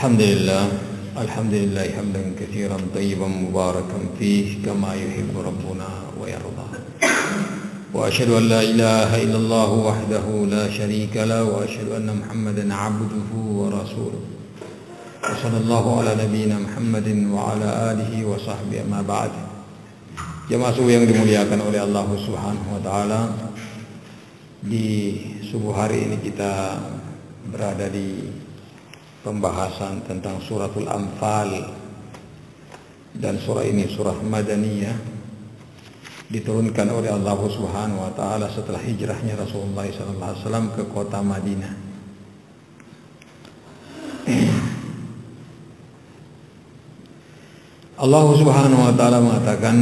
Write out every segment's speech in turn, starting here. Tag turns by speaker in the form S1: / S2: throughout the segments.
S1: الحمد لله حمدا كثيرا طيبا مباركا فيه كما يحب ربنا ويرضى وأشهد أن لا إله إلا الله وحده لا شريك له وأشهد أن محمدا عبده ورسوله وصلى الله على نبينا محمد وعلى آله وصحبه أما بعد. Jemaah subuh yang dimuliakan oleh Allah Subhanahu wa taala, di subuh hari ini kita berada di pembahasan tentang suratul Anfal, dan surah ini surah Madaniyah, diturunkan oleh Allah Subhanahu wa taala setelah hijrahnya Rasulullah sallallahu alaihi wasallam ke kota Madinah. Allah Subhanahu wa taala mengatakan,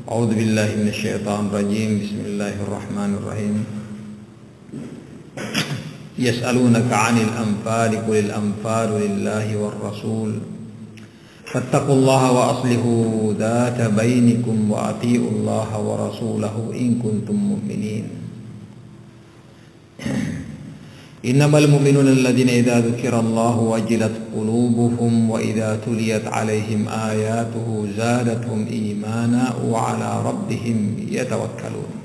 S1: A'udzu billahi minasyaitonir rajim. Bismillahirrahmanirrahim. Yas'alunaka 'anil anfali qulil anfalu lillahi war rasul fattaqullaha wa aslihu dzata bainikum wa atiullaha wa rasulahu in kuntum mu'minin. Innamal mu'minuna alladhina idza dzukirallahu wajilat qulubuhum wa idza tuliyat 'alaihim ayatuhu zadatuhum imana wa 'ala rabbihim yatawakkalun.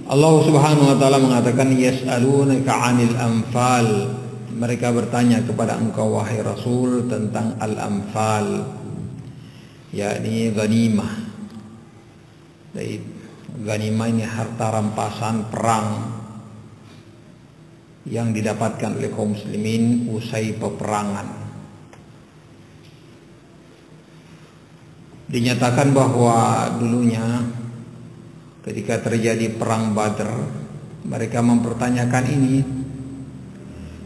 S1: Allah Subhanahu wa taala mengatakan, yas'alunaka 'anil anfal. Mereka bertanya kepada engkau wahai Rasul tentang al-anfal, yakni ghanimah. Ghanimah ini harta rampasan perang yang didapatkan oleh kaum muslimin usai peperangan. Dinyatakan bahwa dulunya ketika terjadi perang Badr, mereka mempertanyakan ini,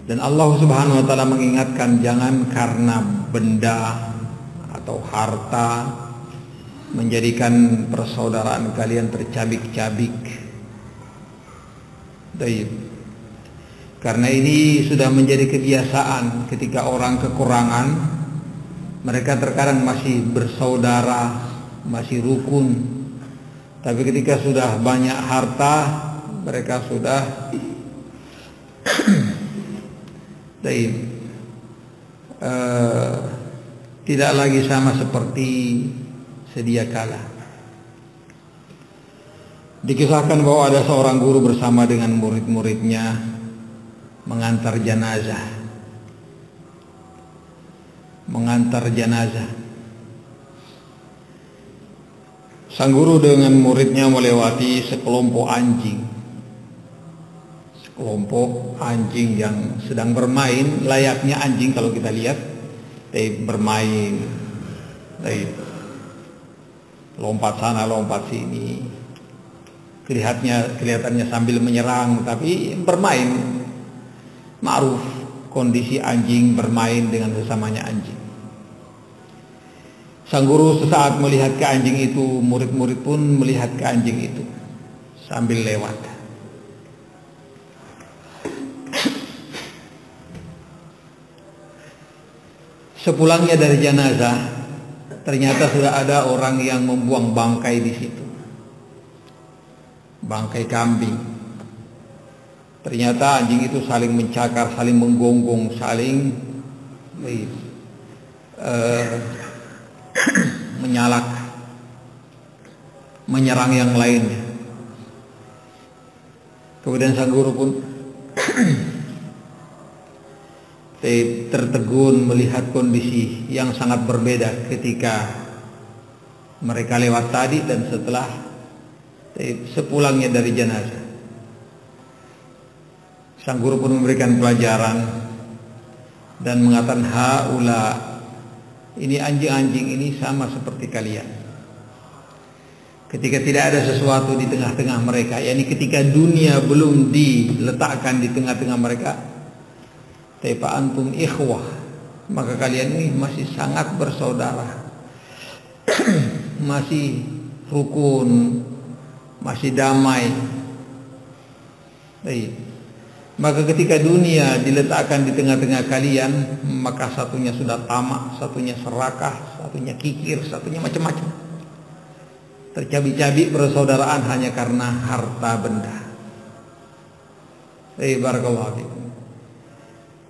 S1: dan Allah Subhanahu wa taala mengingatkan jangan karena benda atau harta menjadikan persaudaraan kalian tercabik-cabik. Karena ini sudah menjadi kebiasaan, ketika orang kekurangan, mereka terkadang masih bersaudara, masih rukun. Tapi ketika sudah banyak harta, mereka sudah tidak lagi sama seperti sedia kala. Dikisahkan bahwa ada seorang guru bersama dengan murid-muridnya mengantar jenazah. Sang guru dengan muridnya melewati sekelompok anjing yang sedang bermain, layaknya anjing kalau kita lihat, bermain, lompat sana lompat sini, kelihatannya sambil menyerang tapi bermain. Ma'ruf kondisi anjing bermain dengan sesamanya anjing. Sang guru sesaat melihat ke anjing itu, murid-murid pun melihat ke anjing itu sambil lewat. Sepulangnya dari jenazah, ternyata sudah ada orang yang membuang bangkai di situ, bangkai kambing. Ternyata anjing itu saling mencakar, saling menggonggong, saling menyalak, menyerang yang lainnya. Kemudian sang guru pun tertegun melihat kondisi yang sangat berbeda ketika mereka lewat tadi dan setelah sepulangnya dari jenazah. Sang guru pun memberikan pelajaran dan mengatakan, haula, ini anjing-anjing ini sama seperti kalian. Ketika tidak ada sesuatu di tengah-tengah mereka, yakni ketika dunia belum diletakkan di tengah-tengah mereka, fa antum ikhwah, maka kalian ini masih sangat bersaudara, masih rukun, masih damai. Maka ketika dunia diletakkan di tengah-tengah kalian, maka satunya sudah tamak, satunya serakah, satunya kikir, satunya macam-macam. tercabik-cabik persaudaraan hanya karena harta benda. Barakallahu fikum.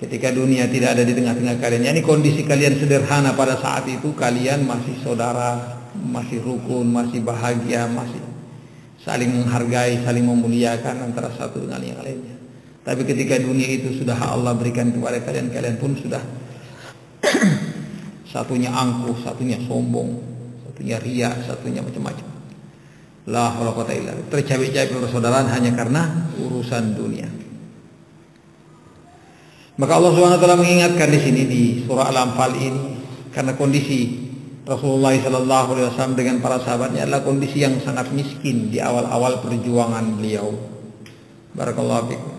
S1: Ketika dunia tidak ada di tengah-tengah kalian, ini kondisi kalian sederhana pada saat itu, kalian masih saudara, masih rukun, masih bahagia, masih saling menghargai, saling memuliakan antara satu dengan yang lainnya. Tapi ketika dunia itu sudah Allah berikan kepada kalian, kalian pun sudah satunya angkuh, satunya sombong, satunya riya, satunya macam-macam. La haula wala quwwata illa billah. Tercabik-cabik persaudaraan hanya karena urusan dunia. Maka Allah Subhanahu wa taala mengingatkan di sini di surah Al-Anfal ini, karena kondisi Rasulullah sallallahu alaihi wasallam dengan para sahabatnya adalah kondisi yang sangat miskin di awal-awal perjuangan beliau. Barakallahu fikum.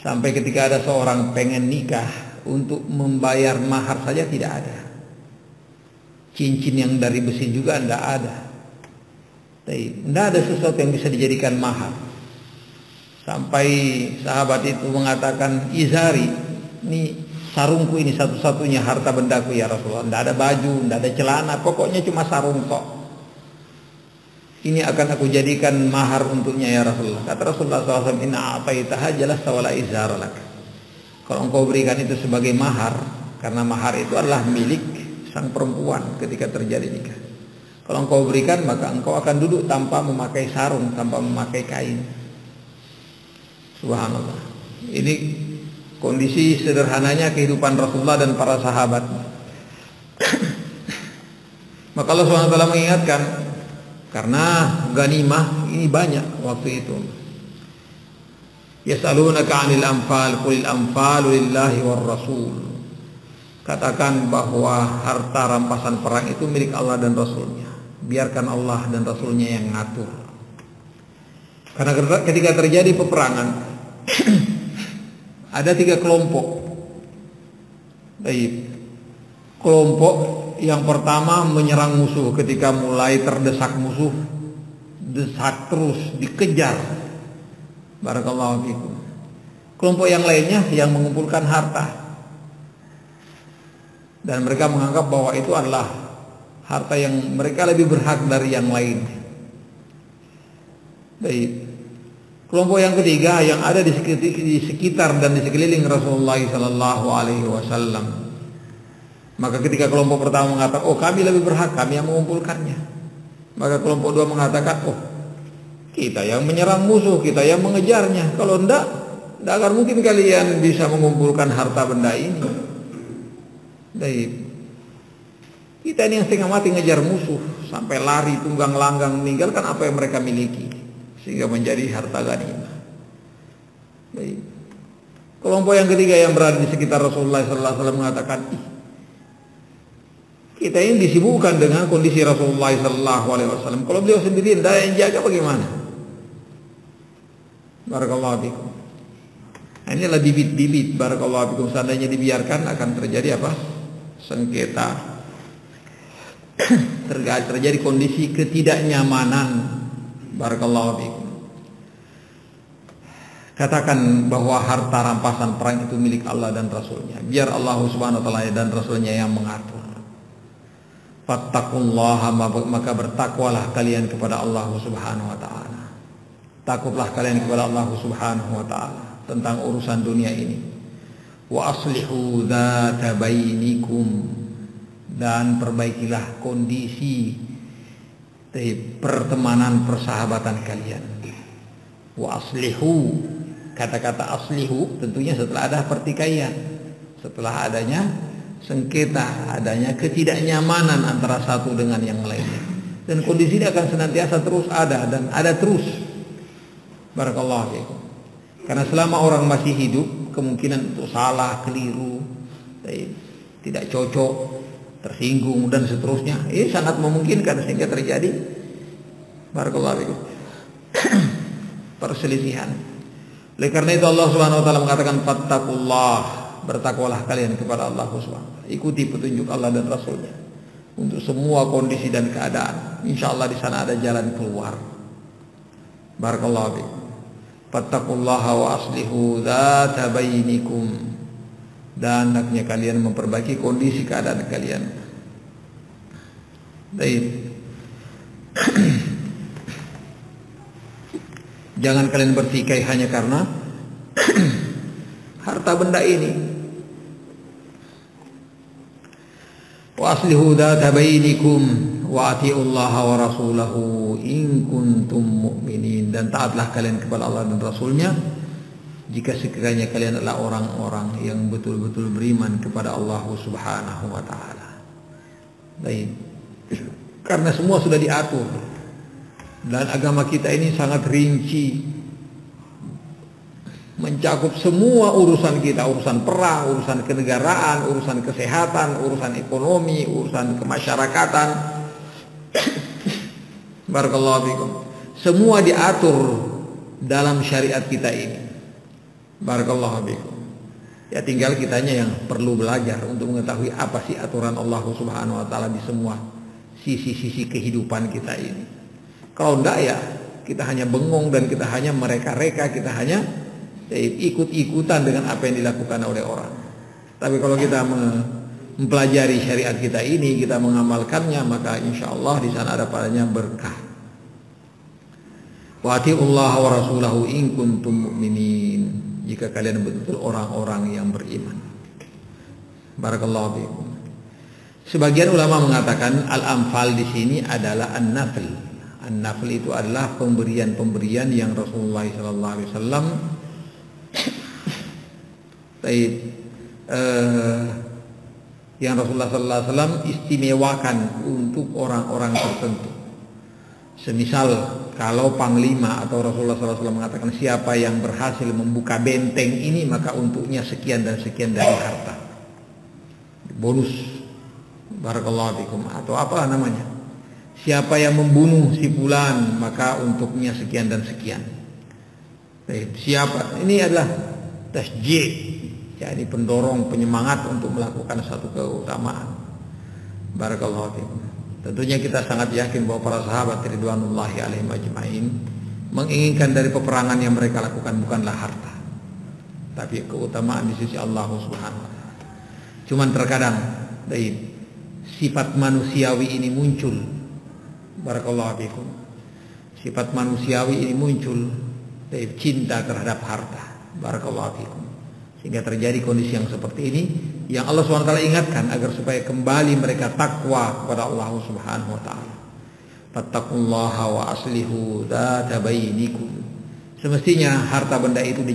S1: Sampai ketika ada seorang pengen nikah, untuk membayar mahar saja tidak ada. Cincin yang dari besi juga tidak ada. Tidak ada sesuatu yang bisa dijadikan mahar. Sampai sahabat itu mengatakan, izari, ini sarungku, ini satu-satunya harta bendaku ya Rasulullah. Tidak ada baju, tidak ada celana, pokoknya cuma sarung kok. Ini akan aku jadikan mahar untuknya ya Rasulullah. Kata Rasulullah SAW, inna a'taitaha jalasta wala izara lak. Kalau engkau berikan itu sebagai mahar, karena mahar itu adalah milik sang perempuan ketika terjadi nikah. Kalau engkau berikan, maka engkau akan duduk tanpa memakai sarung, tanpa memakai kain. Subhanallah. Ini kondisi sederhananya kehidupan Rasulullah dan para sahabat. Maka Allah SWT mengingatkan, karena ganimah ini banyak waktu itu. Yas'alunaka 'anil anfal, qulil anfalu lillahi war rasul. Katakan bahwa harta rampasan perang itu milik Allah dan Rasulnya. Biarkan Allah dan Rasulnya yang ngatur. Karena ketika terjadi peperangan, ada 3 kelompok. Baik. Kelompok yang pertama menyerang musuh. Ketika mulai terdesak musuh, desak terus, dikejar. Barakallahu fikum. Kelompok yang lainnya yang mengumpulkan harta, dan mereka menganggap bahwa itu adalah harta yang mereka lebih berhak dari yang lain. Baik. Kelompok yang ketiga yang ada di sekitar dan di sekeliling Rasulullah sallallahu alaihi wasallam. Maka ketika kelompok pertama mengatakan, oh kami lebih berhak, kami yang mengumpulkannya. Maka kelompok dua mengatakan, oh kita yang menyerang musuh, kita yang mengejarnya. Kalau tidak akan mungkin kalian bisa mengumpulkan harta benda ini. Baik. Kita ini yang setengah mati ngejar musuh, sampai lari tunggang langgang meninggalkan apa yang mereka miliki, sehingga menjadi harta ghanimah. Baik. Kelompok yang ketiga yang berada di sekitar Rasulullah SAW mengatakan, kita ini disibukkan dengan kondisi Rasulullah SAW. Kalau beliau sendiri tidak yang jaga bagaimana? Barakallahu fikum. Inilah bibit-bibit barakallahu fikum. Seandainya dibiarkan akan terjadi apa? Sengketa. Terjadi kondisi ketidaknyamanan. Barakallahu fikum. Katakan bahwa harta rampasan perang itu milik Allah dan Rasulnya. Biar Allah Subhanahu wa taala dan Rasulnya yang mengatur. Fattaqullaha, maka bertakwalah kalian kepada Allah Subhanahu wa taala. Takutlah kalian kepada Allah Subhanahu wa taala tentang urusan dunia ini. Wa aslihu dzata bainikum, dan perbaikilah kondisi pertemanan persahabatan kalian. Wa aslihu, kata-kata aslihu tentunya setelah ada pertikaian, setelah adanya sengketa, adanya ketidaknyamanan antara satu dengan yang lainnya, dan kondisi ini akan senantiasa terus ada dan ada terus. Barakallahu fiikum. Karena selama orang masih hidup, kemungkinan untuk salah, keliru, tidak cocok, tersinggung dan seterusnya, ini sangat memungkinkan sehingga terjadi barakallahu fiikum perselisihan. Oleh karena itu Allah Subhanahu wa taala mengatakan fattaqullah, bertakwalah kalian kepada Allah Subhanahu wa taala. Ikuti petunjuk Allah dan Rasulnya untuk semua kondisi dan keadaan. Insyaallah di sana ada jalan keluar. Barakallahu fiikum. Fattaqullaha wa aslihu dzata bainikum, dan hendaknya kalian memperbaiki kondisi keadaan kalian. Baik. Jangan kalian bertikai hanya karena harta benda ini. Wa aslihu dzata bainikum wa atiullaha wa rasulahu in kuntum mu'minin. Dan taatlah kalian kepada Allah dan Rasulnya jika sekiranya kalian adalah orang-orang yang betul-betul beriman kepada Allah Subhanahu wa ta'ala. Baik. Karena semua sudah diatur. Dan agama kita ini sangat rinci, mencakup semua urusan kita, urusan perang, urusan kenegaraan, urusan kesehatan, urusan ekonomi, urusan kemasyarakatan. Barakallahu fikum. Semua diatur dalam syariat kita ini. Barakallahu fikum. Ya tinggal kitanya yang perlu belajar untuk mengetahui apa sih aturan Allah Subhanahu wa taala di semua sisi-sisi kehidupan kita ini. Kalau enggak ya kita hanya bengong dan kita hanya mereka-reka, kita hanya ikut-ikutan dengan apa yang dilakukan oleh orang. Tapi kalau kita mempelajari syariat kita ini, kita mengamalkannya, maka insya Allah di sana ada padanya berkah. Wa atiullaha wa rasulahu in kuntum mu'minin. Jika kalian betul orang-orang yang beriman. Barakallahu fiikum. Sebagian ulama mengatakan al-anfal di sini adalah an-nafl. An-nafl itu adalah pemberian-pemberian yang Rasulullah sallallahu alaihi wasallam yang Rasulullah sallallahu alaihi wasallam istimewakan untuk orang-orang tertentu. Semisal kalau panglima atau Rasulullah sallallahu alaihi wasallam mengatakan siapa yang berhasil membuka benteng ini maka untuknya sekian dan sekian dari harta. Bonus. Barakallahu fikum atau apa namanya? Siapa yang membunuh si fulan maka untuknya sekian dan sekian. Siapa? Ini adalah tasjid, jadi pendorong, penyemangat untuk melakukan satu keutamaan. Barakallahu fikum. Tentunya kita sangat yakin bahwa para sahabat ridwanullahi alaihim ajmain menginginkan dari peperangan yang mereka lakukan bukanlah harta, tapi keutamaan di sisi Allah Subhanahu wa taala. Cuman terkadang sifat manusiawi ini muncul. Barakallahu fikum. Sifat manusiawi ini muncul dari cinta terhadap harta. Barakallahu fikum. Sehingga terjadi kondisi yang seperti ini yang Allah SWT ingatkan agar supaya kembali mereka takwa kepada Allah Subhanahu wa taala. Fattaqullaha wa aslihu dzata bainikum. Semestinya harta benda itu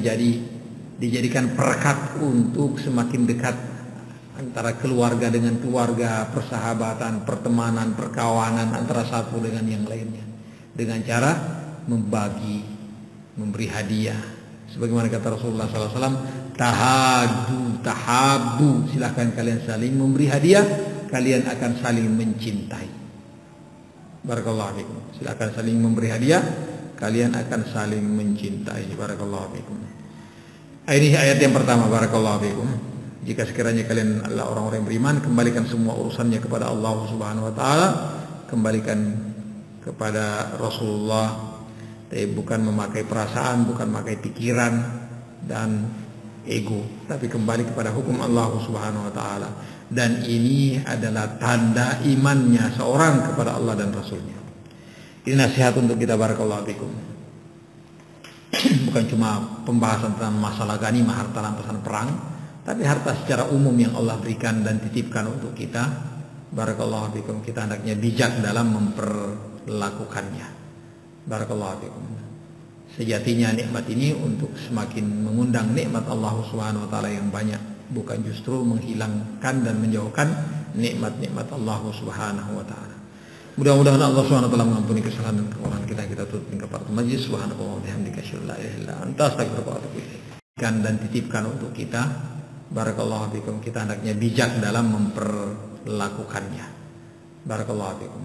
S1: dijadikan perekat untuk semakin dekat antara keluarga dengan keluarga, persahabatan, pertemanan, perkawanan antara satu dengan yang lainnya, dengan cara membagi, memberi hadiah. Sebagaimana kata Rasulullah SAW, tahabu, silahkan kalian saling memberi hadiah, kalian akan saling mencintai. Barakallahu fikum. Silahkan saling memberi hadiah, kalian akan saling mencintai. Barakallahu fikum. Ini ayat yang pertama. Barakallahu fikum. Jika sekiranya kalian adalah orang-orang yang beriman, kembalikan semua urusannya kepada Allah Subhanahu wa taala, kembalikan kepada Rasulullah, bukan memakai perasaan, bukan memakai pikiran dan ego, tapi kembali kepada hukum Allah Subhanahu wa taala. Dan ini adalah tanda imannya seorang kepada Allah dan Rasulnya. Ini nasihat untuk kita, barakallahu fikum. Bukan cuma pembahasan tentang masalah ghanimah, harta rampasan perang, tapi harta secara umum yang Allah berikan dan titipkan untuk kita. Barakallahu fikum. Kita hendaknya bijak dalam memperlakukannya. Barakallahu fikum. Sejatinya nikmat ini untuk semakin mengundang nikmat Allah Subhanahu wa taala yang banyak, bukan justru menghilangkan dan menjauhkan nikmat-nikmat Allah Subhanahu wa taala. Mudah-mudahan Allah Subhanahu wa taala mengampuni kesalahan dan kekurangan kita. Kita tutup kepada majlis. Subhanallah wa bihamdika asyhadu an la ilaha illa anta astaghfiruka wa atubu ilaik. Dan titipkan untuk kita. Barakallahu fikum. Kita hendaknya bijak dalam memperlakukannya. Barakallahu fikum.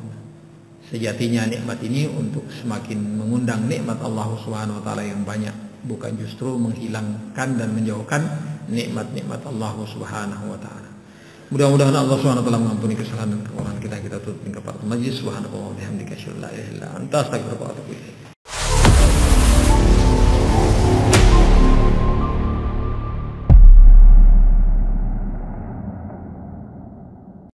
S1: Sejatinya nikmat ini untuk semakin mengundang nikmat Allah Subhanahu wa taala yang banyak, bukan justru menghilangkan dan menjauhkan nikmat-nikmat Allah Subhanahu wa taala. Mudah-mudahan Allah Subhanahu wa taala mengampuni kesalahan dan kekurangan kita. Kita tutup kepada majlis. Subhanallah wa bihamdika asyhadu an la ilaha illa anta astaghfiruka wa atubu ilaik.